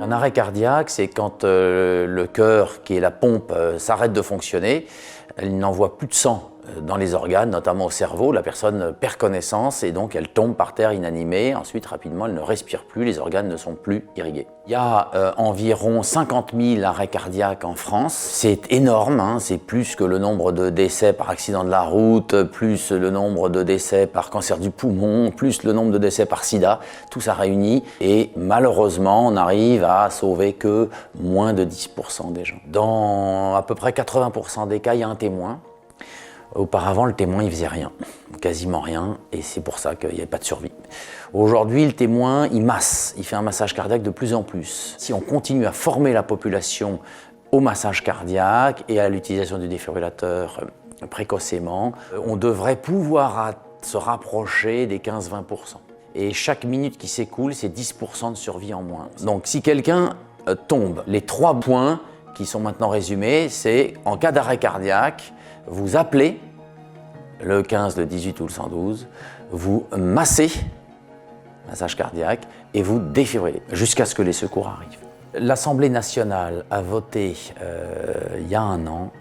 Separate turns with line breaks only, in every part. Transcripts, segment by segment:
Un arrêt cardiaque, c'est quand le cœur, qui est la pompe, s'arrête de fonctionner. Elle n'envoie plus de sang dans les organes, notamment au cerveau. La personne perd connaissance et donc elle tombe par terre inanimée. Ensuite, rapidement, elle ne respire plus, les organes ne sont plus irrigués. Il y a environ 50 000 arrêts cardiaques en France. C'est énorme, hein, c'est plus que le nombre de décès par accident de la route, plus le nombre de décès par cancer du poumon, plus le nombre de décès par sida. Tout ça réuni et malheureusement, on arrive à sauver que moins de 10% des gens. Dans à peu près 80% des cas, il y a un témoin. Auparavant, le témoin, il faisait rien, quasiment rien, et c'est pour ça qu'il n'y avait pas de survie. Aujourd'hui, le témoin, il masse, il fait un massage cardiaque de plus en plus. Si on continue à former la population au massage cardiaque et à l'utilisation du défibrillateur précocement, on devrait pouvoir se rapprocher des 15-20%. Et chaque minute qui s'écoule, c'est 10% de survie en moins. Donc si quelqu'un tombe, les 3 points qui sont maintenant résumés, c'est en cas d'arrêt cardiaque, vous appelez le 15, le 18 ou le 112, vous massez, massage cardiaque, et vous défibrillez jusqu'à ce que les secours arrivent. L'Assemblée nationale a voté il y a un an,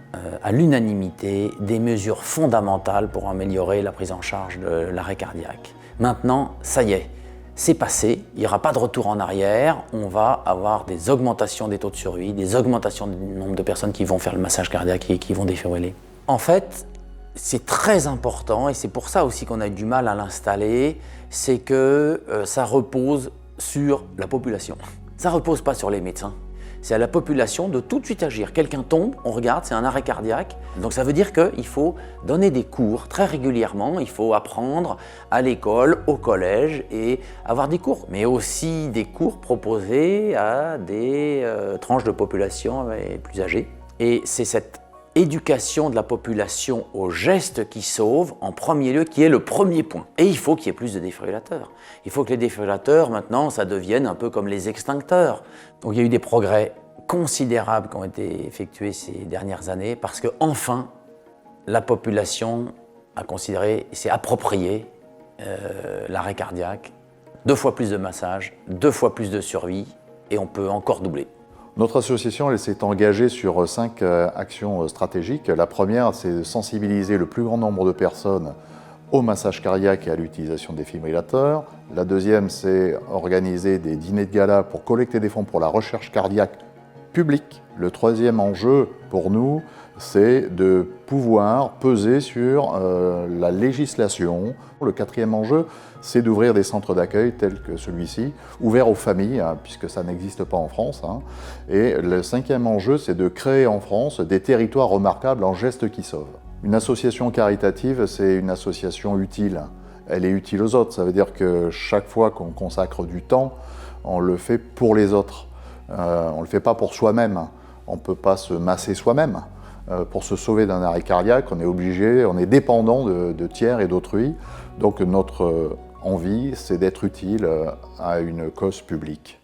à l'unanimité, des mesures fondamentales pour améliorer la prise en charge de l'arrêt cardiaque. Maintenant, ça y est, c'est passé, il n'y aura pas de retour en arrière, on va avoir des augmentations des taux de survie, des augmentations du nombre de personnes qui vont faire le massage cardiaque et qui vont défibriller. En fait, c'est très important et c'est pour ça aussi qu'on a eu du mal à l'installer, c'est que ça repose sur la population. Ça ne repose pas sur les médecins. C'est à la population de tout de suite agir. Quelqu'un tombe, on regarde, c'est un arrêt cardiaque. Donc ça veut dire qu'il faut donner des cours très régulièrement. Il faut apprendre à l'école, au collège et avoir des cours. Mais aussi des cours proposés à des tranches de population plus âgées. Et c'est cette éducation de la population aux gestes qui sauvent, en premier lieu, qui est le premier point. Et il faut qu'il y ait plus de défibrillateurs. Il faut que les défibrillateurs, maintenant, ça devienne un peu comme les extincteurs. Donc il y a eu des progrès considérables qui ont été effectués ces dernières années parce que enfin, la population a considéré, s'est approprié l'arrêt cardiaque, 2 fois plus de massages, 2 fois plus de survie et on peut encore doubler.
Notre association elle s'est engagée sur 5 actions stratégiques. La première, c'est de sensibiliser le plus grand nombre de personnes au massage cardiaque et à l'utilisation des défibrillateurs. La deuxième, c'est organiser des dîners de gala pour collecter des fonds pour la recherche cardiaque publique. Le troisième enjeu pour nous, c'est de pouvoir peser sur la législation. Le quatrième enjeu, c'est d'ouvrir des centres d'accueil tels que celui-ci, ouverts aux familles, puisque ça n'existe pas en France. Et le cinquième enjeu, c'est de créer en France des territoires remarquables en gestes qui sauvent. Une association caritative, c'est une association utile. Elle est utile aux autres, ça veut dire que chaque fois qu'on consacre du temps, on le fait pour les autres. On ne le fait pas pour soi-même. On ne peut pas se masser soi-même. Pour se sauver d'un arrêt cardiaque, on est obligé, on est dépendant de tiers et d'autrui. Donc notre envie, c'est d'être utile à une cause publique.